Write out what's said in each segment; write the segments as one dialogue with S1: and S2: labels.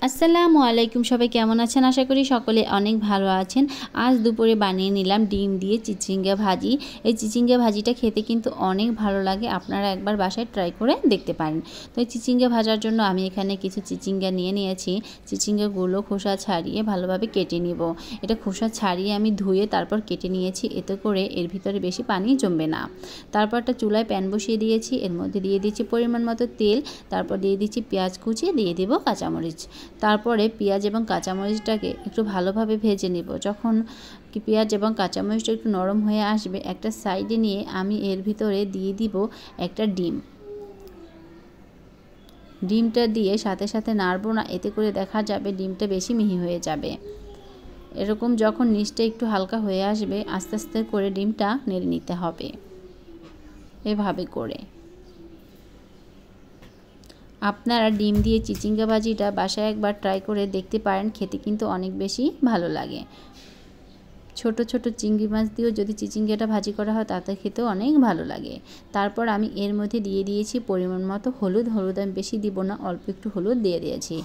S1: আসসালামু আলাইকুম, সবাই কেমন আছেন? আশা করি সকলে অনেক ভালো আছেন। আজ দুপুরে বানিয়ে নিলাম ডিম দিয়ে চিচিঙ্গা ভাজি। এই চিচিঙ্গা ভাজিটা খেতে কিন্তু অনেক ভালো লাগে, আপনারা একবার বাসায় ট্রাই করে দেখতে পারেন। তো এই চিচিঙ্গা ভাজার জন্য আমি এখানে কিছু চিচিঙ্গা নিয়ে নিয়েছি। চিচিঙ্গাগুলো খোসা ছাড়িয়ে ভালোভাবে কেটে নিব। এটা খোসা ছাড়িয়ে আমি ধুয়ে তারপর কেটে নিয়েছি, এতে করে এর ভিতরে বেশি পানি জমবে না। তারপর একটা চুলায় প্যান বসিয়ে দিয়েছি, এর মধ্যে দিয়ে দিচ্ছি পরিমাণ মতো তেল, তারপর দিয়ে দিচ্ছি পেঁয়াজ কুচি, দিয়ে দেব কাঁচামরিচ। তারপরে পেঁয়াজ এবং কাঁচামরিচটাকে একটু ভালোভাবে ভেজে নেব। যখন পেঁয়াজ এবং কাঁচামরিচটা একটু নরম হয়ে আসবে, একটা সাইডে নিয়ে আমি এর ভিতরে দিয়ে দিব একটা ডিম। ডিমটা দিয়ে সাথে সাথে নাড়বো না, এতে করে দেখা যাবে ডিমটা বেশি মিহি হয়ে যাবে। এরকম যখন নিচটা একটু হালকা হয়ে আসবে, আস্তে আস্তে করে ডিমটা নেড়ে নিতে হবে এভাবে করে। আপনারা ডিম দিয়ে চিচিঙ্গা ভাজিটা বাসায় একবার ট্রাই করে দেখতে পারেন, খেতে কিন্তু অনেক বেশি ভালো লাগে। ছোট ছোট চিংড়ি মাছ দিয়েও যদি চিচিঙ্গাটা ভাজি করা হয় তাতে খেতেও অনেক ভালো লাগে। তারপর আমি এর মধ্যে দিয়ে দিয়েছি পরিমাণ মতো হলুদ। হলুদ আমি বেশি দিব না, অল্প একটু হলুদ দিয়ে দিয়েছি।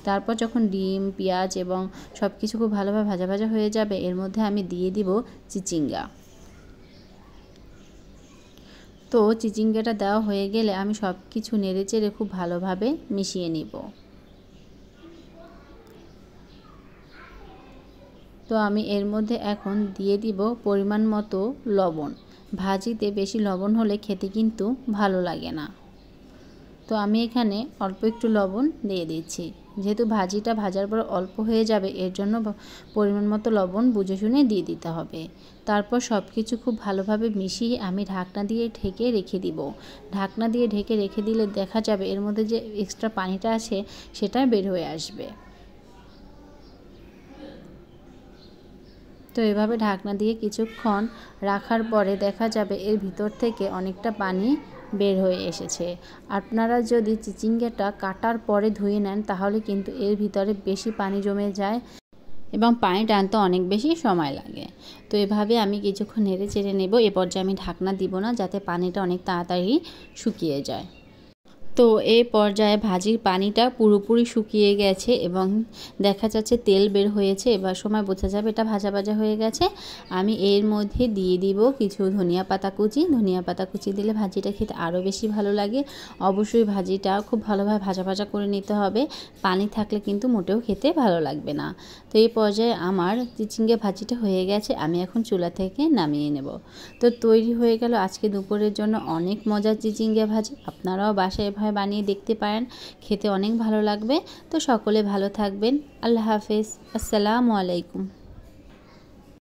S1: তারপর যখন ডিম, পেঁয়াজ এবং সব কিছু খুব ভালোভাবে ভাজা ভাজা হয়ে যাবে, এর মধ্যে আমি দিয়ে দিব চিচিঙ্গা। তো চিচিঙ্গাটা দেওয়া হয়ে গেলে আমি সব কিছু নেড়েচেড়ে খুব ভালোভাবে মিশিয়ে নিব। তো আমি এর মধ্যে এখন দিয়ে দিব পরিমাণ মতো লবণ। ভাজিতে বেশি লবণ হলে খেতে কিন্তু ভালো লাগে না, তো আমি এখানে অল্প একটু লবণ দিয়ে দিচ্ছি। যেহেতু ভাজিটা ভাজার পর অল্প হয়ে যাবে, এর জন্য পরিমাণ মতো লবণ বুঝে শুনে দিয়ে দিতে হবে। তারপর সব কিছু খুব ভালোভাবে মিশিয়ে আমি ঢাকনা দিয়ে ঢেকে রেখে দিব। ঢাকনা দিয়ে ঢেকে রেখে দিলে দেখা যাবে এর মধ্যে যে এক্সট্রা পানিটা আছে সেটা বের হয়ে আসবে। তো এভাবে ঢাকনা দিয়ে কিছুক্ষণ রাখার পরে দেখা যাবে এর ভিতর থেকে অনেকটা পানি বের হয়ে এসেছে। আপনারা যদি চিচিঙ্গাটা কাটার পরে ধুয়ে নেন তাহলে কিন্তু এর ভিতরে বেশি পানি জমে যায় এবং পানি টানতে অনেক বেশি সময় লাগে। তো এভাবে আমি কিছুক্ষণ নেড়ে চেড়ে নেব। এ পর্যায়ে আমি ঢাকনা দিব না, যাতে পানিটা অনেক তাড়াতাড়ি শুকিয়ে যায়। তো এই পর্যায়ে ভাজির পানিটা পুরোপুরি শুকিয়ে গেছে এবং দেখা যাচ্ছে তেল বের হয়েছে। এবার সময় বোঝা যাবে এটা ভাজা ভাজা হয়ে গেছে। আমি এর মধ্যে দিয়ে দিব কিছু ধনিয়া পাতা কুচি। ধনিয়া পাতা কুচি দিলে ভাজিটা খেতে আরও বেশি ভালো লাগে। অবশ্যই ভাজিটা খুব ভালোভাবে ভাজা ভাজা করে নিতে হবে, পানি থাকলে কিন্তু মোটেও খেতে ভালো লাগবে না। তো এই পর্যায়ে আমার চিচিঙ্গা ভাজিটা হয়ে গেছে, আমি এখন চুলা থেকে নামিয়ে নেব। তো তৈরি হয়ে গেল আজকে দুপুরের জন্য অনেক মজার চিচিঙ্গা ভাজি। আপনারাও বাসায় এভাবে বানিয়ে দেখতে পারেন, খেতে অনেক ভালো লাগবে। তো সকলে ভালো থাকবেন। আল্লাহ হাফেজ। আসসালামু আলাইকুম।